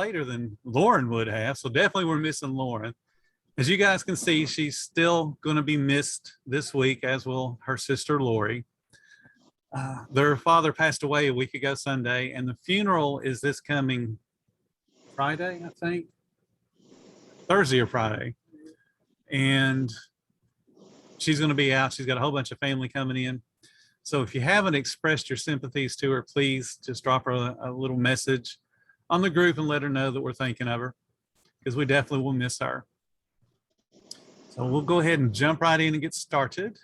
later than Lauren would have. So definitely we're missing Lauren. As you guys can see, she's still going to be missed this week, as will her sister Lori. Their father passed away a week ago Sunday, and the funeral is this coming Friday, I think. Thursday or Friday. And she's going to be out. She's got a whole bunch of family coming in. So if you haven't expressed your sympathies to her, please just drop her a little message on the group and let her know that we're thinking of her, because we definitely will miss her. So we'll go ahead and jump right in and get started.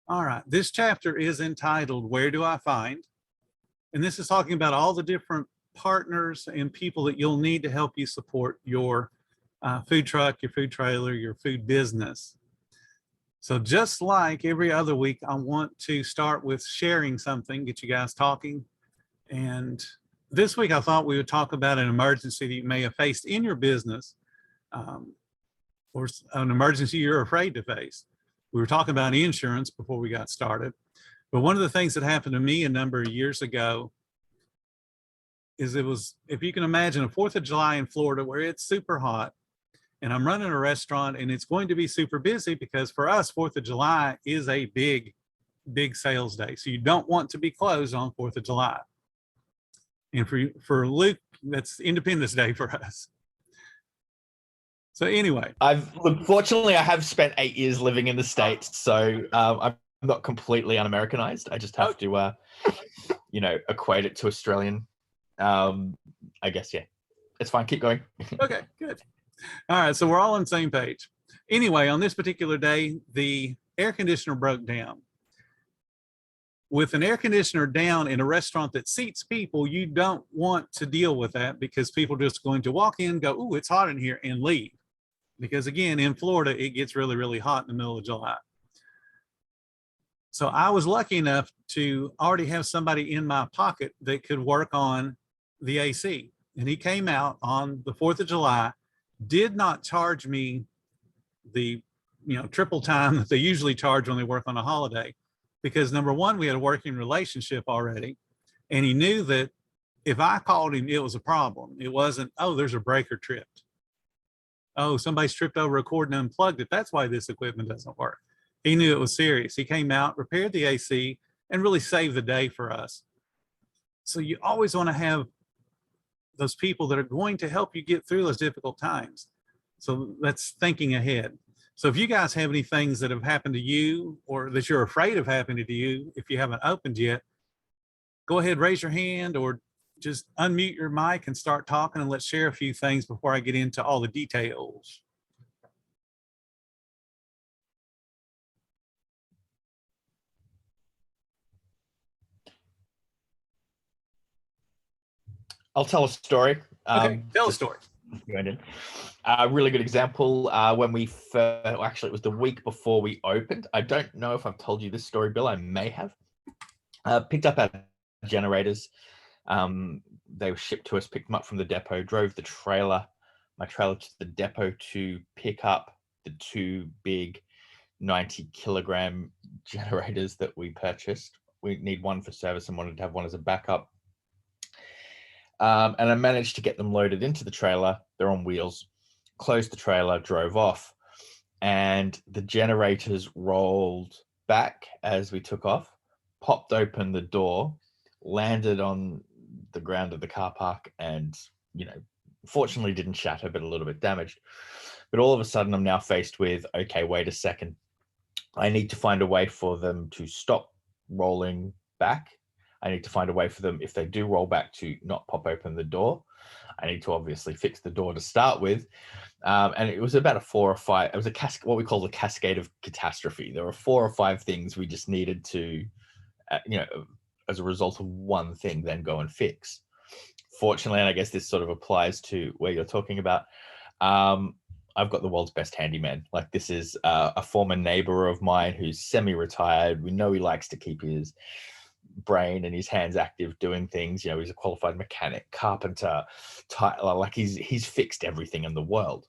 All right, this chapter is entitled, Where Do I Find? And this is talking about all the different partners and people that you'll need to help you support your food truck, your food trailer, your food business. So just like every other week, I want to start with sharing something, get you guys talking. And this week, I thought we would talk about an emergency that you may have faced in your business, or an emergency you're afraid to face. We were talking about insurance before we got started. But one of the things that happened to me a number of years ago is it was, if you can imagine, a 4th of July in Florida where it's super hot, and I'm running a restaurant and it's going to be super busy because for us, 4th of July is a big sales day. So you don't want to be closed on 4th of July. And for Luke, that's Independence Day for us. So anyway. Fortunately, I have spent 8 years living in the States, so I'm not completely un-Americanized. I just have to, equate it to Australian. I guess, yeah. It's fine. Keep going. Okay, good. All right, so we're all on the same page. Anyway, on this particular day, the air conditioner broke down. With an air conditioner down in a restaurant that seats people, you don't want to deal with that because people are just going to walk in, go, ooh, it's hot in here, and leave. Because again, in Florida, it gets really, really hot in the middle of July. So I was lucky enough to already have somebody in my pocket that could work on the AC. And he came out on the 4th of July, did not charge me the triple time that they usually charge when they work on a holiday, because number one, we had a working relationship already, and he knew that if I called him, it was a problem. It wasn't, oh, there's a breaker tripped. Oh, somebody's tripped over a cord and unplugged it. That's why this equipment doesn't work. He knew it was serious. He came out, repaired the AC, and really saved the day for us. So you always want to have those people that are going to help you get through those difficult times. So that's thinking ahead. So if you guys have any things that have happened to you or that you're afraid of happening to you, if you haven't opened yet, go ahead, raise your hand or just unmute your mic and start talking, and let's share a few things before I get into all the details. I'll tell a story. Okay, tell a story. A really good example, when we first, actually it was the week before we opened. I don't know if I've told you this story, Bill. I may have. Picked up our generators. They were shipped to us, picked them up from the depot, drove my trailer to the depot to pick up the 2 big 90-kilogram generators that we purchased. We need one for service and wanted to have one as a backup. And I managed to get them loaded into the trailer. They're on wheels. Closed the trailer, drove off, and the generators rolled back as we took off, popped open the door, landed on the ground of the car park, and, fortunately didn't shatter, but a little bit damaged. But all of a sudden, I'm now faced with, okay, wait a second. I need to find a way for them to stop rolling back. I need to find a way for them, if they do roll back, to not pop open the door. I need to obviously fix the door to start with. And it was about a 4 or 5, it was what we call the cascade of catastrophe. There were 4 or 5 things we just needed to, as a result of one thing, then go and fix. Fortunately, and I guess this sort of applies to where you're talking about, I've got the world's best handyman. Like, this is a former neighbor of mine who's semi-retired. We know he likes to keep his brain and his hands active doing things. He's a qualified mechanic, carpenter, like he's fixed everything in the world.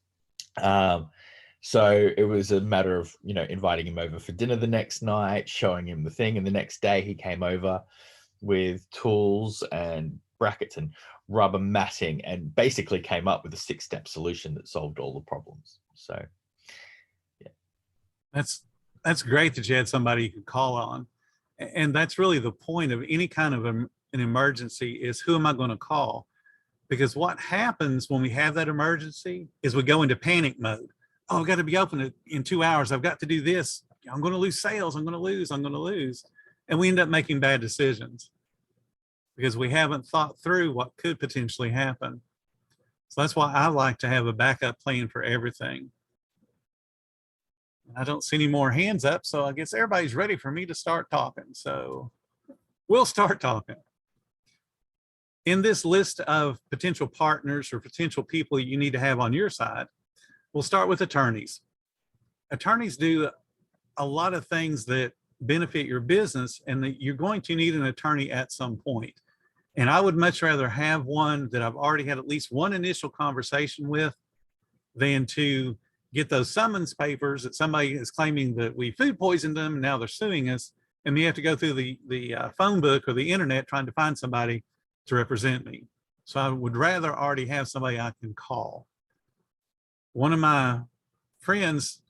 So it was a matter of, inviting him over for dinner the next night, showing him the thing. And the next day he came over with tools and brackets and rubber matting, and basically came up with a 6-step solution that solved all the problems. So yeah, that's great that you had somebody you could call on. And that's really the point of any kind of an emergency, is who am I going to call? Because what happens when we have that emergency is we go into panic mode. Oh, I've got to be open in 2 hours. I've got to do this. I'm going to lose sales. I'm going to lose. And we end up making bad decisions because we haven't thought through what could potentially happen. So that's why I like to have a backup plan for everything. I don't see any more hands up, so I guess everybody's ready for me to start talking. So we'll start talking. In this list of potential partners or potential people you need to have on your side, we'll start with attorneys. Attorneys do a lot of things that benefit your business, and that you're going to need an attorney at some point. And I would much rather have one that I've already had at least one initial conversation with than to get those summons papers that somebody is claiming that we food poisoned them and now they're suing us, and we have to go through the phone book or the internet trying to find somebody to represent me. So I would rather already have somebody I can call. One of my friends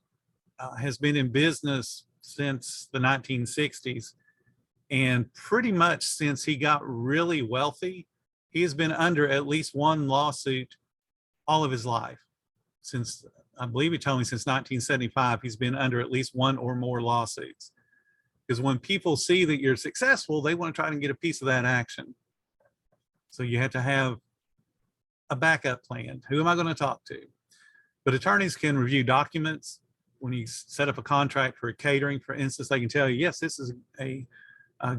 has been in business since the 1960s, and pretty much since he got really wealthy, he has been under at least one lawsuit all of his life. Since, I believe he told me, since 1975, he's been under at least one or more lawsuits. Because when people see that you're successful, they want to try and get a piece of that action. So you have to have a backup plan. Who am I going to talk to? But attorneys can review documents. When you set up a contract for catering, for instance, they can tell you, yes, this is a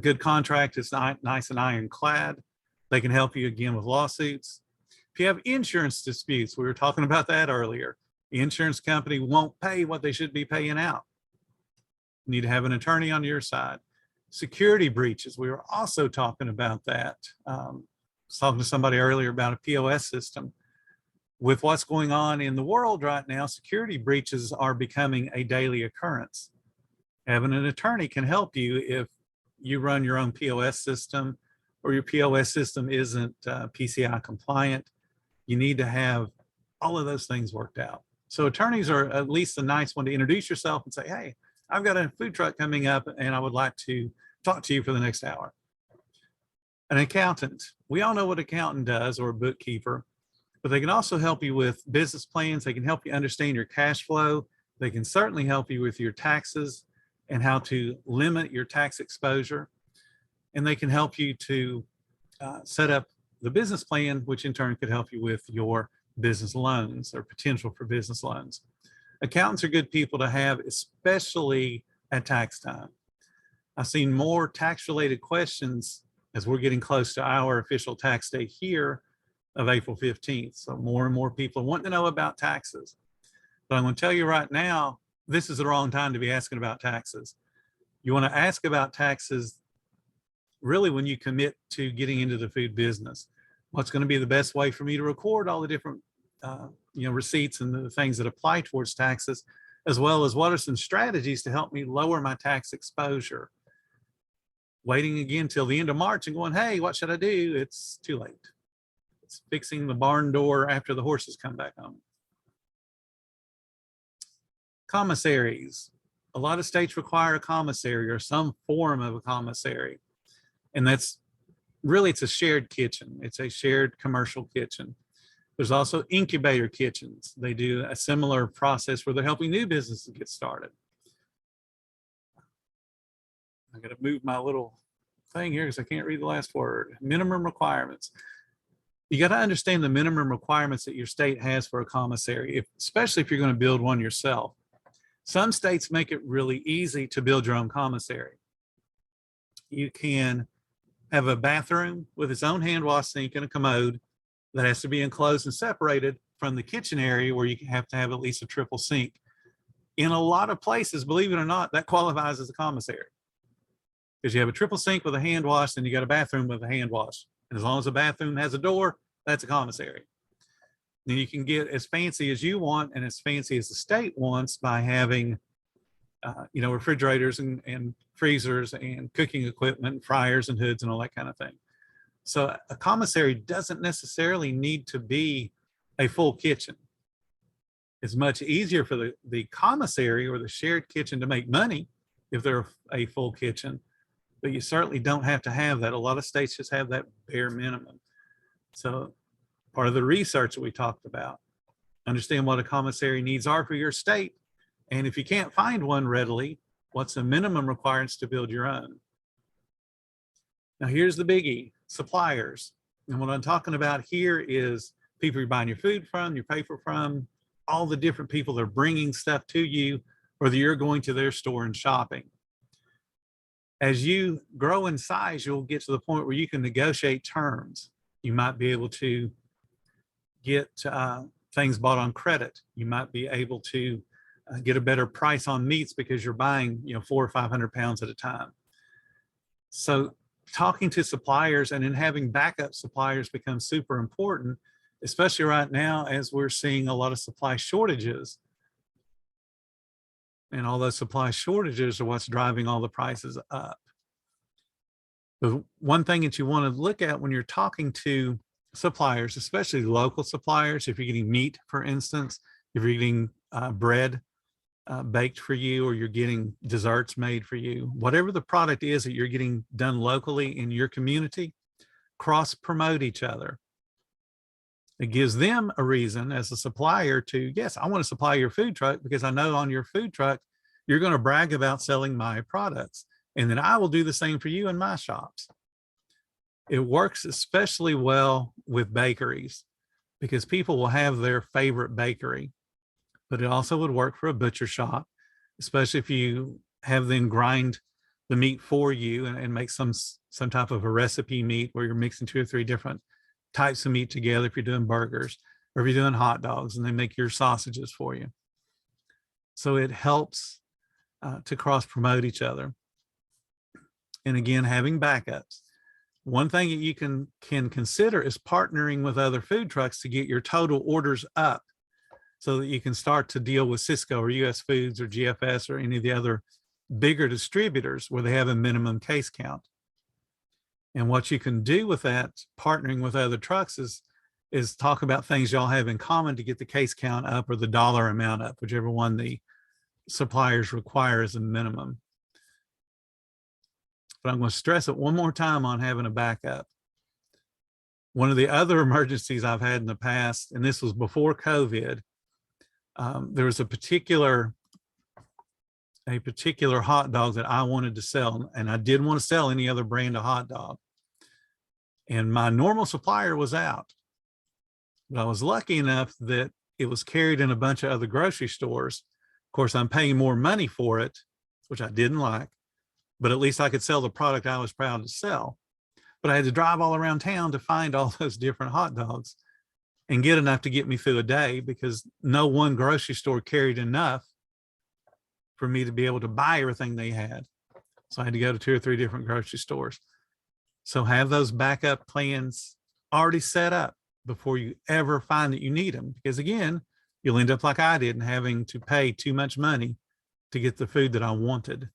good contract. It's nice and ironclad. They can help you again with lawsuits. If you have insurance disputes, we were talking about that earlier. The insurance company won't pay what they should be paying out. You need to have an attorney on your side. Security breaches, we were also talking about that. I was talking to somebody earlier about a POS system. With what's going on in the world right now, security breaches are becoming a daily occurrence. Having an attorney can help you if you run your own POS system or your POS system isn't PCI compliant. You need to have all of those things worked out. So attorneys are at least a nice one to introduce yourself and say, hey, I've got a food truck coming up and I would like to talk to you for the next hour. An accountant, we all know what an accountant does, or a bookkeeper, but they can also help you with business plans. They can help you understand your cash flow. They can certainly help you with your taxes and how to limit your tax exposure. And they can help you to set up the business plan, which in turn could help you with your business loans or potential for business loans. Accountants are good people to have, especially at tax time. I've seen more tax-related questions as we're getting close to our official tax day here of April 15th. So more and more people want to know about taxes. But I'm going to tell you right now, this is the wrong time to be asking about taxes. You want to ask about taxes really when you commit to getting into the food business. What's going to be the best way for me to record all the different receipts and the things that apply towards taxes, as well as what are some strategies to help me lower my tax exposure. Waiting again till the end of March and going, hey, what should I do? It's too late. It's fixing the barn door after the horses come back home. Commissaries. A lot of states require a commissary or some form of a commissary. And that's really, it's a shared kitchen. It's a shared commercial kitchen. There's also incubator kitchens. They do a similar process where they're helping new businesses get started. I got to move my little thing here because I can't read the last word. Minimum requirements. You got to understand the minimum requirements that your state has for a commissary, especially if you're going to build one yourself. Some states make it really easy to build your own commissary. You can have a bathroom with its own hand wash sink and a commode that has to be enclosed and separated from the kitchen area, where you have to have at least a triple sink. In a lot of places, believe it or not, that qualifies as a commissary, because you have a triple sink with a hand wash and you got a bathroom with a hand wash. And as long as the bathroom has a door, that's a commissary. Then you can get as fancy as you want and as fancy as the state wants by having refrigerators and freezers and cooking equipment, fryers and hoods and all that kind of thing. So a commissary doesn't necessarily need to be a full kitchen. It's much easier for the commissary or the shared kitchen to make money if they're a full kitchen, but you certainly don't have to have that. A lot of states just have that bare minimum. So part of the research that we talked about, understand what a commissary needs are for your state. And if you can't find one readily, what's the minimum requirements to build your own? Now here's the biggie, suppliers. And what I'm talking about here is people you're buying your food from, your paper from, all the different people that are bringing stuff to you, whether you're going to their store and shopping. As you grow in size, you'll get to the point where you can negotiate terms. You might be able to get things bought on credit. You might be able to get a better price on meats because you're buying, 400 or 500 pounds at a time. So talking to suppliers and then having backup suppliers becomes super important, especially right now as we're seeing a lot of supply shortages. And all those supply shortages are what's driving all the prices up. The one thing that you want to look at when you're talking to suppliers, especially local suppliers, if you're getting meat, for instance, if you're getting bread baked for you, or you're getting desserts made for you, whatever the product is that you're getting done locally in your community, cross promote each other. It gives them a reason as a supplier to, yes, I want to supply your food truck because I know on your food truck, you're going to brag about selling my products. And then I will do the same for you in my shops. It works especially well with bakeries because people will have their favorite bakery, but it also would work for a butcher shop, especially if you have them grind the meat for you and make some type of a recipe meat where you're mixing 2 or 3 different types of meat together. If you're doing burgers or if you're doing hot dogs, and they make your sausages for you. So it helps to cross promote each other. And again, having backups. One thing that you can consider is partnering with other food trucks to get your total orders up so that you can start to deal with Cisco or US Foods or GFS or any of the other bigger distributors where they have a minimum case count. And what you can do with that, partnering with other trucks, is talk about things y'all have in common to get the case count up or the dollar amount up, whichever one the suppliers require as a minimum. But I'm going to stress it one more time on having a backup. One of the other emergencies I've had in the past, and this was before COVID, there was a particular hot dog that I wanted to sell, and I didn't want to sell any other brand of hot dog. And my normal supplier was out. But I was lucky enough that it was carried in a bunch of other grocery stores. Of course, I'm paying more money for it, which I didn't like, but at least I could sell the product I was proud to sell. But I had to drive all around town to find all those different hot dogs and get enough to get me through a day, because no one grocery store carried enough for me to be able to buy everything they had. So I had to go to 2 or 3 different grocery stores. So have those backup plans already set up before you ever find that you need them. Because again, you'll end up like I did and having to pay too much money to get the food that I wanted.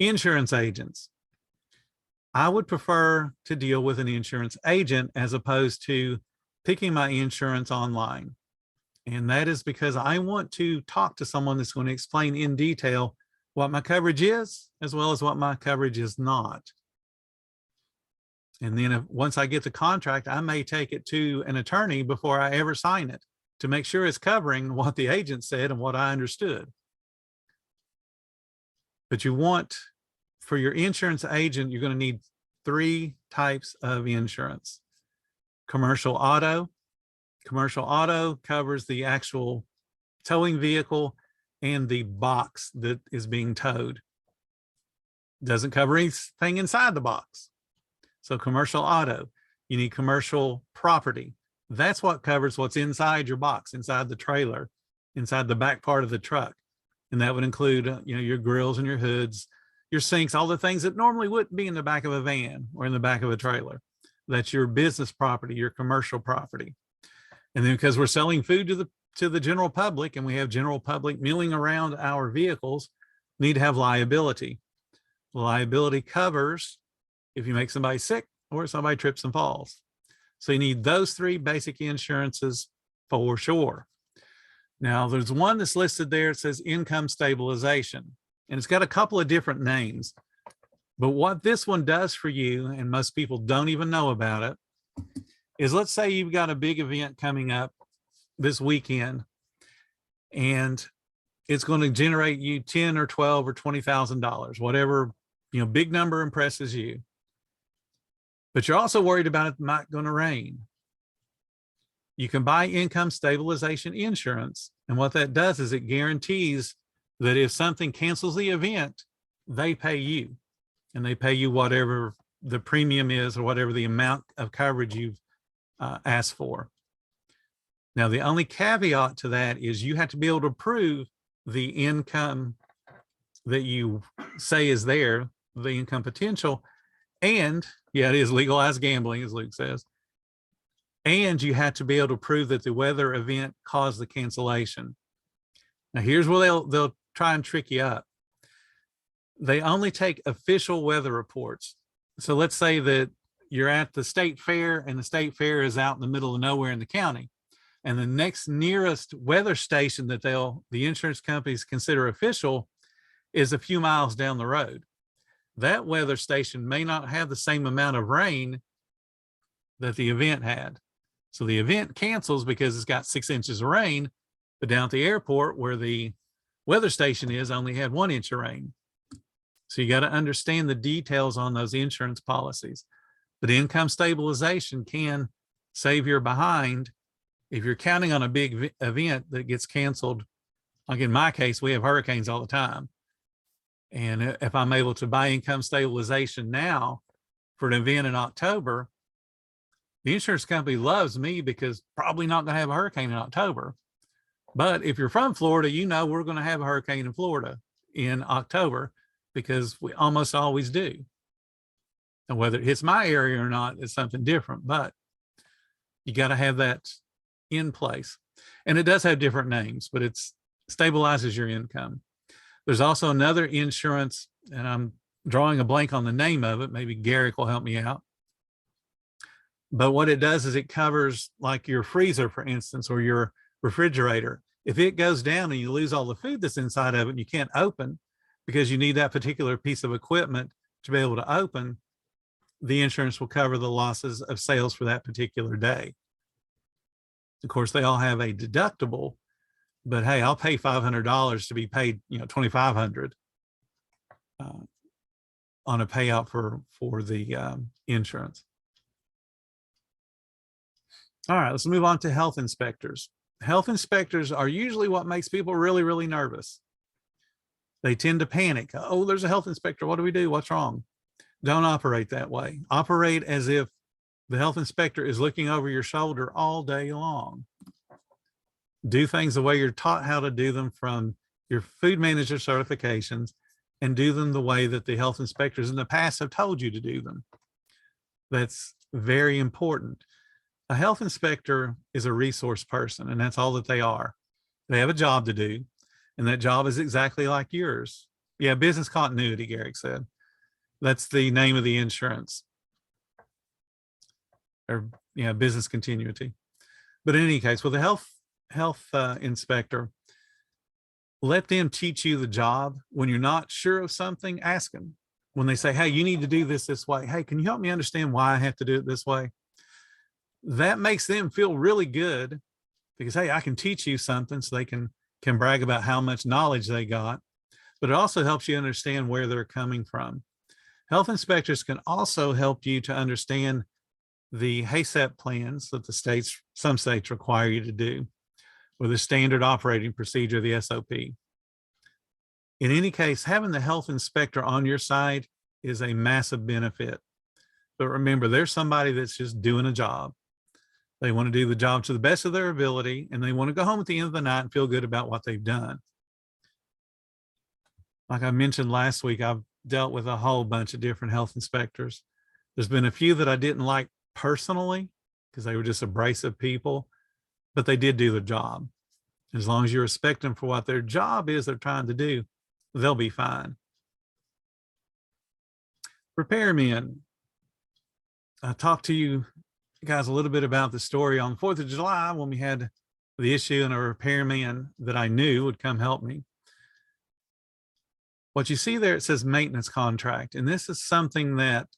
Insurance agents. I would prefer to deal with an insurance agent as opposed to picking my insurance online. And that is because I want to talk to someone that's going to explain in detail what my coverage is, as well as what my coverage is not. And then once I get the contract, I may take it to an attorney before I ever sign it to make sure it's covering what the agent said and what I understood. But you want, for your insurance agent, you're going to need 3 types of insurance. Commercial auto. Commercial auto covers the actual towing vehicle and the box that is being towed. Doesn't cover anything inside the box. So commercial auto. You need commercial property. That's what covers what's inside your box, inside the trailer, inside the back part of the truck. And that would include, your grills and your hoods, your sinks, all the things that normally wouldn't be in the back of a van or in the back of a trailer. That's your business property, your commercial property. And then because we're selling food to the general public, and we have general public milling around our vehicles, need to have liability. Liability covers if you make somebody sick or somebody trips and falls. So you need those three basic insurances for sure. Now there's one that's listed there. It says income stabilization, and it's got a couple of different names. But what this one does for you, and most people don't even know about it, is let's say you've got a big event coming up this weekend, and it's going to generate you 10 or 12 or $20,000, whatever, big number impresses you. But you're also worried about it not going to rain. You can buy income stabilization insurance. And what that does is it guarantees that if something cancels the event, they pay you, and they pay you whatever the premium is or whatever the amount of coverage you've asked for. Now, the only caveat to that is you have to be able to prove the income that you say is there, the income potential. And yeah, it is legalized gambling, as Luke says. And you have to be able to prove that the weather event caused the cancellation. Now, here's where they'll try and trick you up. They only take official weather reports. So let's say that you're at the state fair, and the state fair is out in the middle of nowhere in the county. And the next nearest weather station that the insurance companies consider official is a few miles down the road. That weather station may not have the same amount of rain that the event had. So the event cancels because it's got 6 inches of rain, but down at the airport where the weather station is only had 1 inch of rain. So you got to understand the details on those insurance policies. But income stabilization can save your behind if you're counting on a big event that gets canceled. Like in my case, we have hurricanes all the time. And if I'm able to buy income stabilization now for an event in October, the insurance company loves me because probably not going to have a hurricane in October. But if you're from Florida, we're going to have a hurricane in Florida in October because we almost always do. And whether it hits my area or not is something different, but you got to have that in place. And it does have different names, but it stabilizes your income. There's also another insurance, and I'm drawing a blank on the name of it. Maybe Garrick will help me out. But what it does is it covers like your freezer, for instance, or your refrigerator. If it goes down and you lose all the food that's inside of it and you can't open because you need that particular piece of equipment to be able to open, the insurance will cover the losses of sales for that particular day. Of course, they all have a deductible, but hey, I'll pay $500 to be paid, $2,500 on a payout for the insurance. All right, let's move on to health inspectors. Health inspectors are usually what makes people really, really nervous. They tend to panic. Oh, there's a health inspector. What do we do? What's wrong? Don't operate that way. Operate as if the health inspector is looking over your shoulder all day long. Do things the way you're taught how to do them from your food manager certifications, and do them the way that the health inspectors in the past have told you to do them. That's very important. A health inspector is a resource person, and that's all that they are. They have a job to do, and that job is exactly like yours. Yeah, business continuity, Garrick said. That's the name of the insurance. Or yeah, business continuity. But in any case, with a health inspector, let them teach you the job. When you're not sure of something, ask them. When they say, hey, you need to do this way. Hey, can you help me understand why I have to do it this way? That makes them feel really good because, hey, I can teach you something, so they can brag about how much knowledge they got. But it also helps you understand where they're coming from. Health inspectors can also help you to understand the HACCP plans that some states require you to do, or the standard operating procedure, the SOP. In any case, having the health inspector on your side is a massive benefit. But remember, there's somebody that's just doing a job. They want to do the job to the best of their ability, and they want to go home at the end of the night and feel good about what they've done. Like I mentioned last week, I've dealt with a whole bunch of different health inspectors. There's been a few that I didn't like personally because they were just abrasive people, but they did do the job. As long as you respect them for what their job is they're trying to do, they'll be fine. Repairmen. I talked to you guys a little bit about the story on 4th of July when we had the issue and a repairman that I knew would come help me. What you see there, it says maintenance contract. And this is something that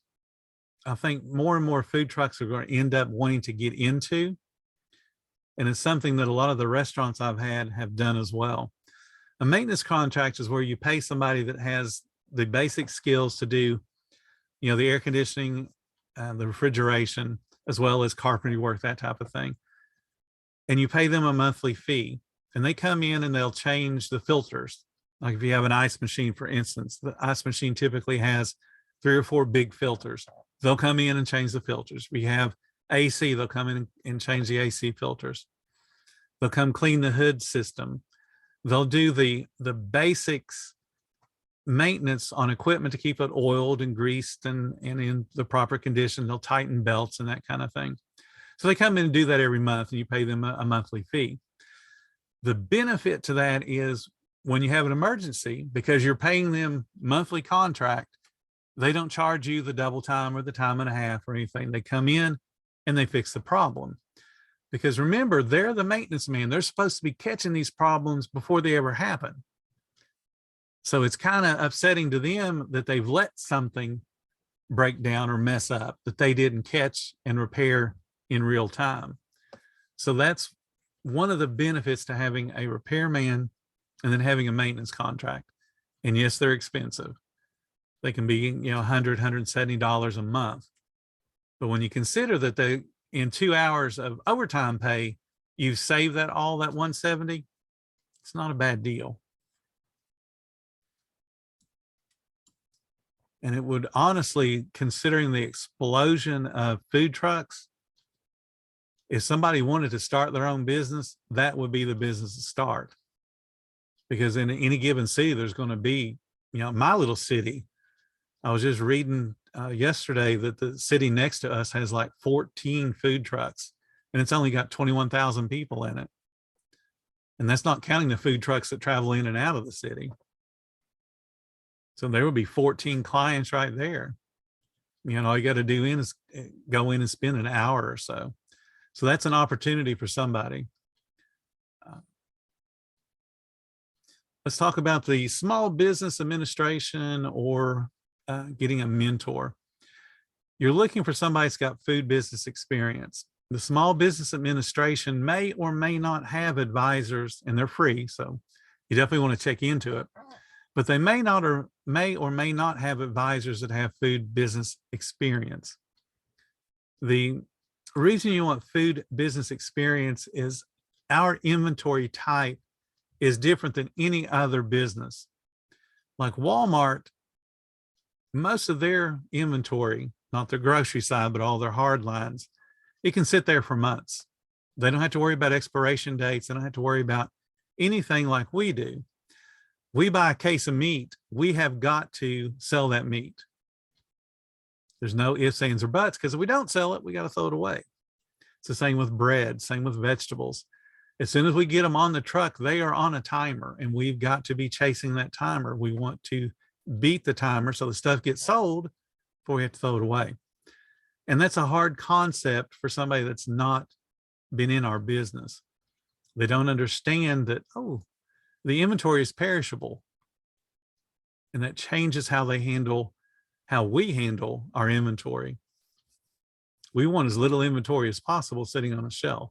I think more and more food trucks are going to end up wanting to get into. And it's something that a lot of the restaurants I've had have done as well. A maintenance contract is where you pay somebody that has the basic skills to do, the air conditioning, the refrigeration, as well as carpentry work, that type of thing. And you pay them a monthly fee. And they come in and they'll change the filters. Like if you have an ice machine, for instance, the ice machine typically has 3 or 4 big filters. They'll come in and change the filters. We have AC, they'll come in and change the AC filters. They'll come clean the hood system. They'll do the basics maintenance on equipment to keep it oiled and greased and in the proper condition. They'll tighten belts and that kind of thing. So they come in and do that every month, and you pay them a monthly fee. The benefit to that is when you have an emergency, because you're paying them monthly contract, they don't charge you the double time or the time and a half or anything. They come in and they fix the problem. Because remember, they're the maintenance man. They're supposed to be catching these problems before they ever happen. So it's kind of upsetting to them that they've let something break down or mess up that they didn't catch and repair in real time. So that's one of the benefits to having a repairman and then having a maintenance contract. And yes, they're expensive. They can be, $100, $170 a month. But when you consider that they, in 2 hours of overtime pay, you save all that 170, it's not a bad deal. And it would honestly, considering the explosion of food trucks, if somebody wanted to start their own business, that would be the business to start. Because in any given city, there's going to be, my little city, I was just reading yesterday that the city next to us has like 14 food trucks, and it's only got 21,000 people in it. And that's not counting the food trucks that travel in and out of the city. So there would be 14 clients right there. All you got to do is go in and spend an hour or so. So that's an opportunity for somebody. Let's talk about the Small Business Administration or getting a mentor. You're looking for somebody that's got food business experience. The Small Business Administration may or may not have advisors, and they're free, so you definitely want to check into it. But they may or may not have advisors that have food business experience. The reason you want food business experience is our inventory type is different than any other business. Like Walmart, most of their inventory, not their grocery side, but all their hard lines, it can sit there for months. They don't have to worry about expiration dates. They don't have to worry about anything like we do. We buy a case of meat, we have got to sell that meat. There's no ifs, ands, or buts, because if we don't sell it, we got to throw it away. It's the same with bread, same with vegetables. As soon as we get them on the truck, they are on a timer, and we've got to be chasing that timer. We want to beat the timer so the stuff gets sold before we have to throw it away. And that's a hard concept for somebody that's not been in our business. They don't understand that, the inventory is perishable. And that changes how we handle our inventory. We want as little inventory as possible sitting on a shelf.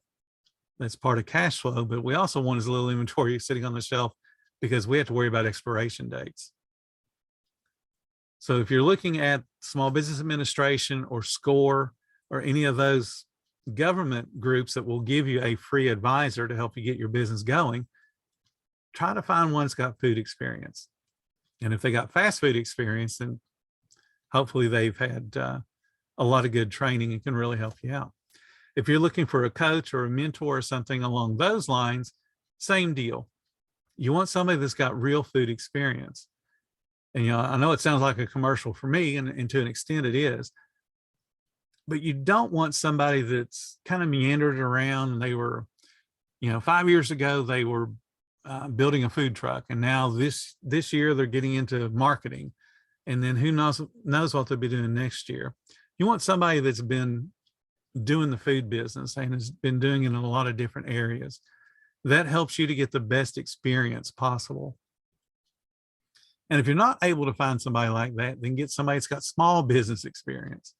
That's part of cash flow, but we also want as little inventory sitting on the shelf because we have to worry about expiration dates. So if you're looking at Small Business Administration or SCORE or any of those government groups that will give you a free advisor to help you get your business going, try to find one that's got food experience. And if they got fast food experience, then hopefully they've had a lot of good training and can really help you out. If you're looking for a coach or a mentor or something along those lines, same deal. You want somebody that's got real food experience. And, I know it sounds like a commercial for me, and to an extent it is, but you don't want somebody that's kind of meandered around. And they were, 5 years ago, they were building a food truck. And now this year they're getting into marketing. And then who knows what they'll be doing next year. You want somebody that's been doing the food business and has been doing it in a lot of different areas. That helps you to get the best experience possible. And if you're not able to find somebody like that, then get somebody that's got small business experience.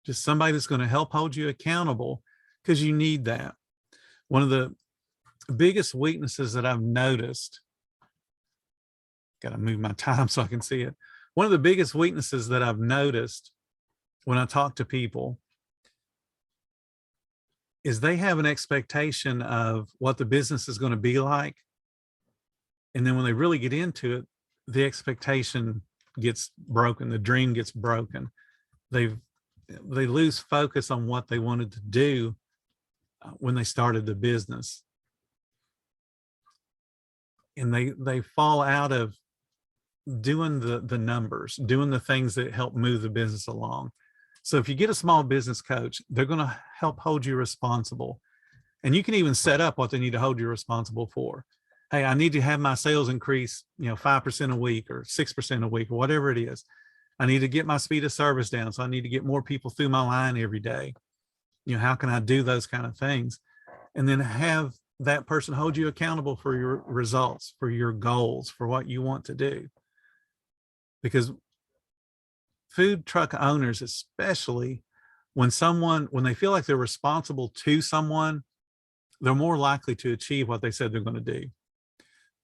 Just somebody that's going to help hold you accountable, because you need that. One of the biggest weaknesses that I've noticed, got to move my time so I can see it. One of the biggest weaknesses that I've noticed when I talk to people is they have an expectation of what the business is going to be like. And then when they really get into it, the expectation gets broken. The dream gets broken. They lose focus on what they wanted to do when they started the business. And they fall out of doing the numbers, doing the things that help move the business along. So if you get a small business coach, they're going to help hold you responsible. And you can even set up what they need to hold you responsible for. Hey, I need to have my sales increase, 5% a week or 6% a week or whatever it is. I need to get my speed of service down. So I need to get more people through my line every day. How can I do those kind of things? And then have that person hold you accountable for your results, for your goals, for what you want to do. Because food truck owners, especially when they feel like they're responsible to someone, they're more likely to achieve what they said they're going to do.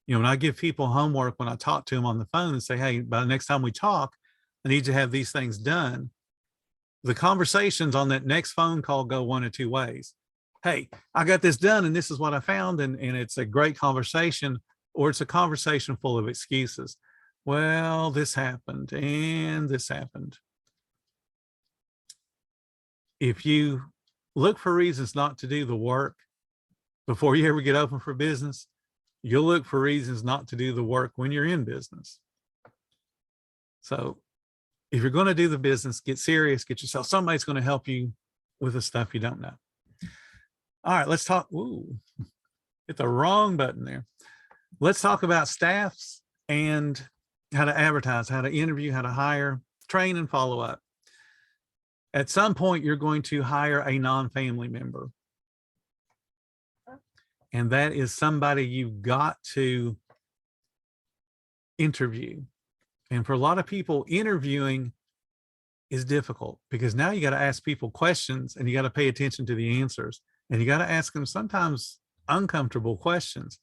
When I give people homework, when I talk to them on the phone and say, hey, by the next time we talk, I need to have these things done. The conversations on that next phone call go one of two ways. Hey, I got this done and this is what I found. And it's a great conversation, or it's a conversation full of excuses. Well, this happened and this happened. If you look for reasons not to do the work before you ever get open for business, you'll look for reasons not to do the work when you're in business. So if you're going to do the business, get serious, get yourself somebody's going to help you with the stuff you don't know. All right, let's talk. Ooh, hit the wrong button there. Let's talk about staffs and how to advertise, how to interview, how to hire, train, and follow up. At some point, you're going to hire a non-family member. And that is somebody you've got to interview. And for a lot of people, interviewing is difficult because now you got to ask people questions and you got to pay attention to the answers. And you got to ask them sometimes uncomfortable questions.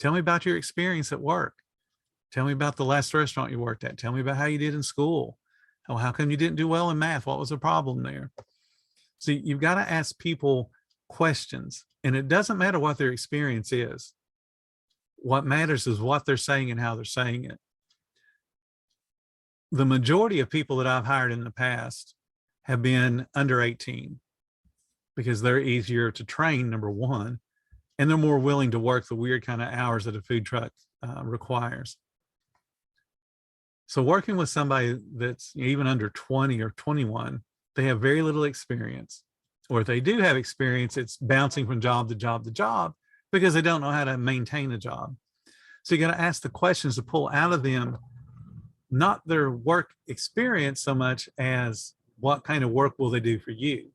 Tell me about your experience at work. Tell me about the last restaurant you worked at. Tell me about how you did in school. Oh, how come you didn't do well in math? What was the problem there? So you've got to ask people questions, and it doesn't matter what their experience is. What matters is what they're saying and how they're saying it. The majority of people that I've hired in the past have been under 18 because they're easier to train, number one, and they're more willing to work the weird kind of hours that a food truck requires. So working with somebody that's even under 20 or 21, they have very little experience. Or if they do have experience, it's bouncing from job to job to job because they don't know how to maintain a job. So you got to ask the questions to pull out of them, not their work experience so much as what kind of work will they do for you.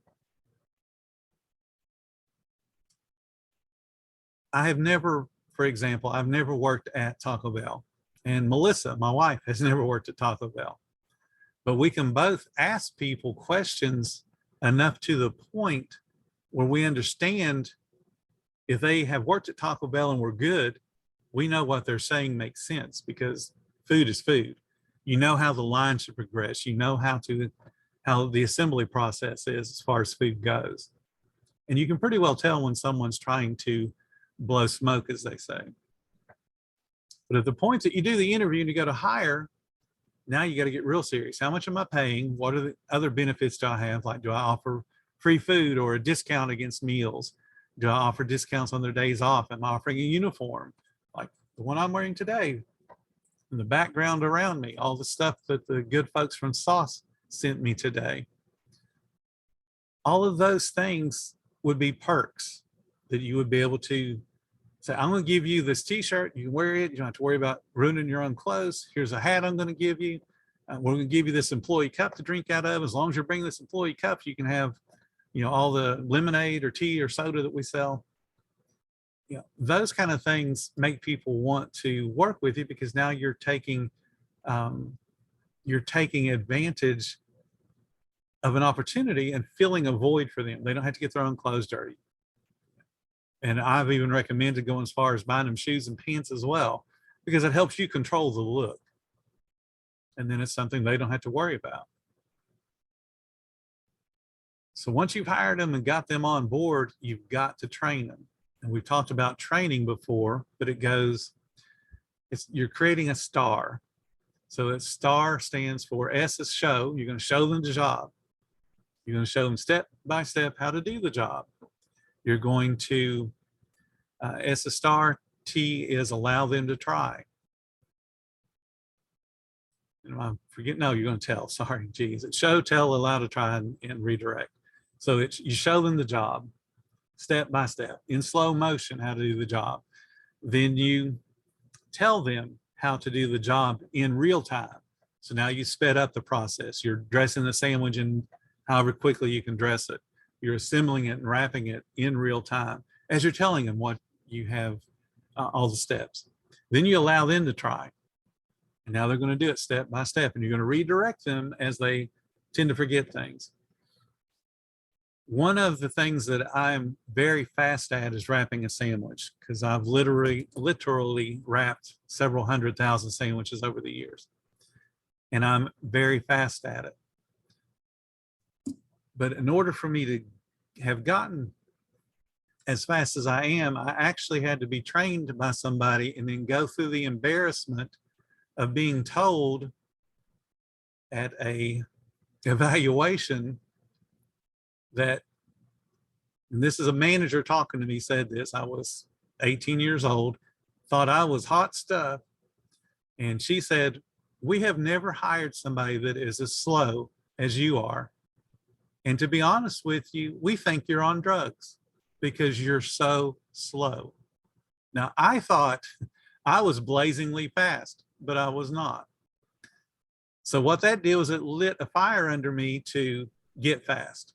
I have never, for example, I've never worked at Taco Bell, and Melissa, my wife, has never worked at Taco Bell, but we can both ask people questions enough to the point where we understand if they have worked at Taco Bell and we're good, we know what they're saying makes sense because food is food. You know how the line should progress. You know how the assembly process is as far as food goes. And you can pretty well tell when someone's trying to blow smoke, as they say. But at the point that you do the interview and you go to hire, now you got to get real serious. How much am I paying? What are the other benefits do I have? Like, do I offer free food or a discount against meals? Do I offer discounts on their days off? Am I offering a uniform like the one I'm wearing today? In the background around me, all the stuff that the good folks from Sauce sent me today. All of those things would be perks that you would be able to say, I'm going to give you this t-shirt. You can wear it. You don't have to worry about ruining your own clothes. Here's a hat I'm going to give you. We're going to give you this employee cup to drink out of. As long as you're bringing this employee cup, you can have, all the lemonade or tea or soda that we sell. Those kind of things make people want to work with you, because now you're taking advantage of an opportunity and filling a void for them. They don't have to get their own clothes dirty. And I've even recommended going as far as buying them shoes and pants as well, because it helps you control the look. And then it's something they don't have to worry about. So once you've hired them and got them on board, you've got to train them. And we've talked about training before, but you're creating a STAR. So that STAR stands for S is show. You're going to show them the job. You're going to show them step by step how to do the job. You're going to, S is star, T is allow them to try. I'm forgetting, no, you're going to tell, sorry, geez. It's show, tell, allow to try, and redirect. So you show them the job step by step in slow motion how to do the job. Then you tell them how to do the job in real time. So now you sped up the process. You're dressing the sandwich in however quickly you can dress it. You're assembling it and wrapping it in real time as you're telling them what you have, all the steps. Then you allow them to try. And now they're going to do it step by step, and you're going to redirect them as they tend to forget things. One of the things that I'm very fast at is wrapping a sandwich, because I've literally wrapped several 100,000 sandwiches over the years. And I'm very fast at it. But in order for me to have gotten as fast as I am, I actually had to be trained by somebody and then go through the embarrassment of being told at a evaluation that, and this is a manager talking to me, said this, I was 18 years old, thought I was hot stuff. And she said, we have never hired somebody that is as slow as you are. And to be honest with you, we think you're on drugs because you're so slow. Now, I thought I was blazingly fast, but I was not. So what that did was it lit a fire under me to get fast.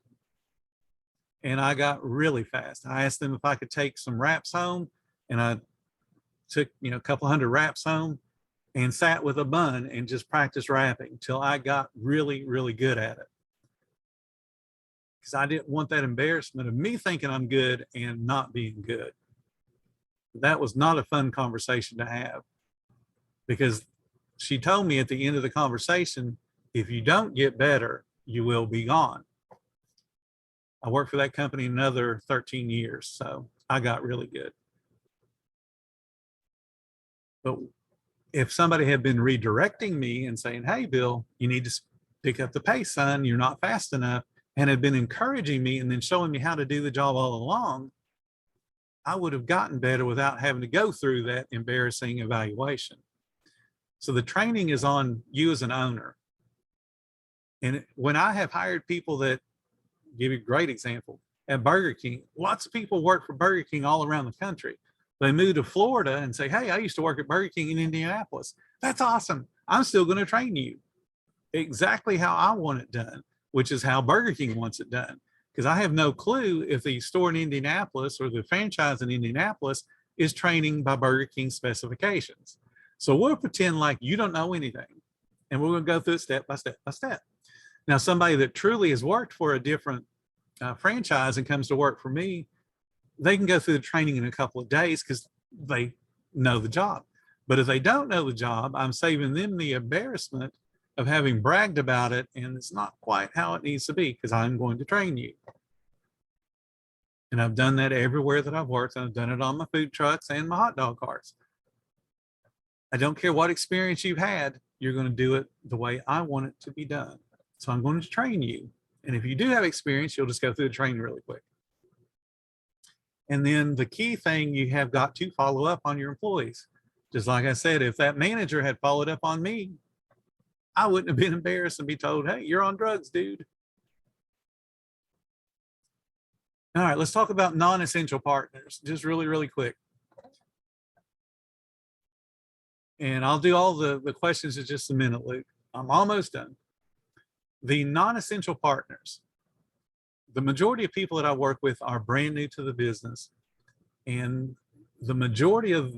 And I got really fast. I asked them if I could take some wraps home, and I took, a couple hundred wraps home and sat with a bun and just practiced wrapping till I got really, really good at it. Because I didn't want that embarrassment of me thinking I'm good and not being good. That was not a fun conversation to have, because she told me at the end of the conversation, if you don't get better, you will be gone. I worked for that company another 13 years, so I got really good. But if somebody had been redirecting me and saying, hey, Bill, you need to pick up the pace, son, you're not fast enough, and had been encouraging me and then showing me how to do the job all along, I would have gotten better without having to go through that embarrassing evaluation. So the training is on you as an owner. And when I have hired people that, give you a great example, at Burger King, lots of people work for Burger King all around the country. They move to Florida and say, hey, I used to work at Burger King in Indianapolis. That's awesome. I'm still going to train you exactly how I want it done, which is how Burger King wants it done. Because I have no clue if the store in Indianapolis or the franchise in Indianapolis is training by Burger King specifications. So we'll pretend like you don't know anything, and we're going to go through it step by step by step. Now, somebody that truly has worked for a different franchise and comes to work for me, they can go through the training in a couple of days because they know the job. But if they don't know the job, I'm saving them the embarrassment of having bragged about it, and it's not quite how it needs to be, because I'm going to train you. And I've done that everywhere that I've worked, and I've done it on my food trucks and my hot dog carts. I don't care what experience you've had, you're going to do it the way I want it to be done. So I'm going to train you. And if you do have experience, you'll just go through the training really quick. And then the key thing, you have got to follow up on your employees. Just like I said, if that manager had followed up on me, I wouldn't have been embarrassed and be told, hey, you're on drugs, dude. All right, let's talk about non-essential partners, just really, really quick. And I'll do all the questions in just a minute, Luke. I'm almost done. The non-essential partners. The majority of people that I work with are brand new to the business, and the majority of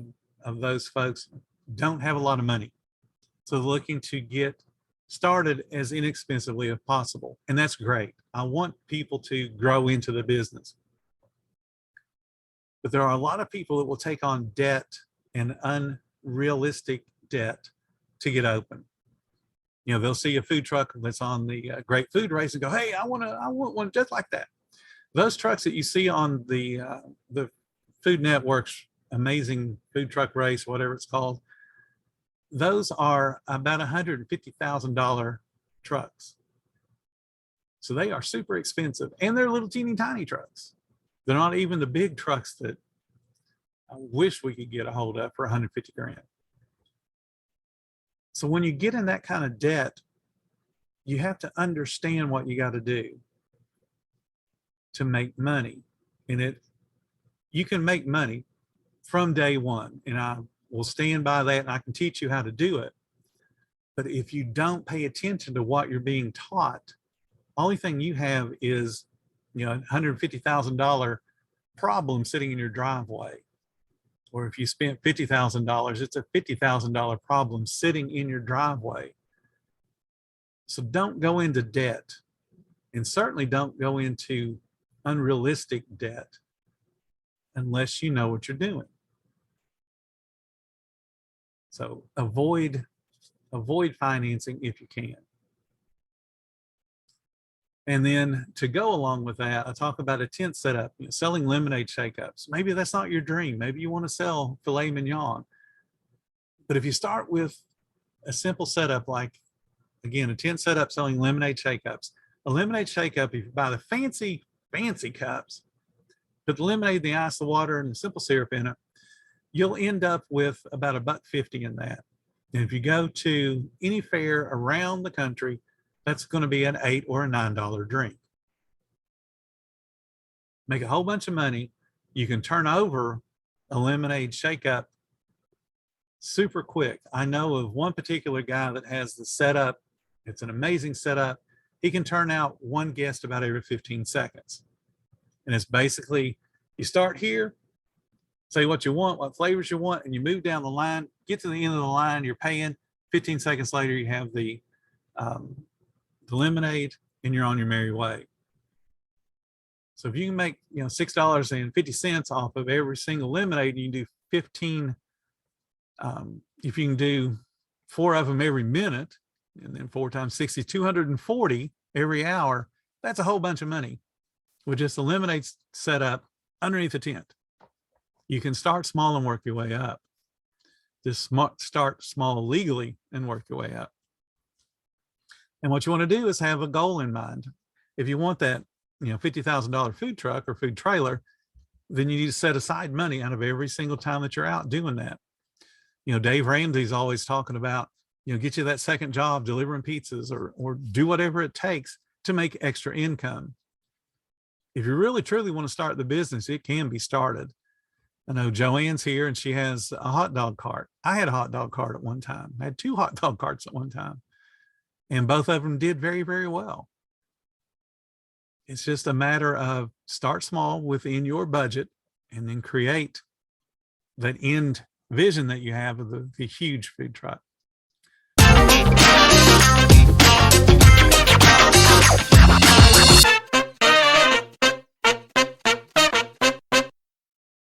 those folks don't have a lot of money. So looking to get started as inexpensively as possible. And that's great. I want people to grow into the business. But there are a lot of people that will take on debt and unrealistic debt to get open. You know, they'll see a food truck that's on the Great Food Race and go, hey, I want one just like that. Those trucks that you see on the Food Network's amazing food truck race, whatever it's called, those are about $150,000 trucks. So they are super expensive, and they're little teeny tiny trucks. They're not even the big trucks that I wish we could get a hold of for 150 grand. So when you get in that kind of debt, you have to understand what you got to do to make money. And you can make money from day one, and I will stand by that, and I can teach you how to do it. But if you don't pay attention to what you're being taught, only thing you have is, you know, $150,000 problem sitting in your driveway. Or if you spent $50,000, it's a $50,000 problem sitting in your driveway. So don't go into debt, and certainly don't go into unrealistic debt unless you know what you're doing. So avoid financing if you can. And then to go along with that, I talk about a tent setup, you know, selling lemonade shake-ups. Maybe that's not your dream. Maybe you want to sell filet mignon. But if you start with a simple setup, like, again, a tent setup selling lemonade shake-ups. A lemonade shake-up, if you buy the fancy cups, put the lemonade, the ice, the water, and the simple syrup in it, you'll end up with about $1.50 in that. And if you go to any fair around the country, that's going to be an $8 or a $9 drink. Make a whole bunch of money. You can turn over a lemonade shake-up super quick. I know of one particular guy that has the setup. It's an amazing setup. He can turn out one guest about every 15 seconds. And it's basically, you start here, say what you want, what flavors you want, and you move down the line, get to the end of the line, you're paying. 15 seconds later, you have the lemonade, and you're on your merry way. So if you can make, you know, $6.50 off of every single lemonade, you can do 15. If you can do 4 of them every minute, and then 4 times 60, 240 every hour, that's a whole bunch of money with just a lemonade setup underneath the tent. You can start small and work your way up. Just start small legally and work your way up. And what you want to do is have a goal in mind. If you want that, you know, $50,000 food truck or food trailer, then you need to set aside money out of every single time that you're out doing that. You know, Dave Ramsey's always talking about, you know, get you that second job delivering pizzas, or do whatever it takes to make extra income. If you really truly want to start the business, it can be started. I know Joanne's here and she has a hot dog cart. I had a hot dog cart at one time. I had 2 hot dog carts at one time. And both of them did very, very well. It's just a matter of start small within your budget and then create that end vision that you have of the huge food truck.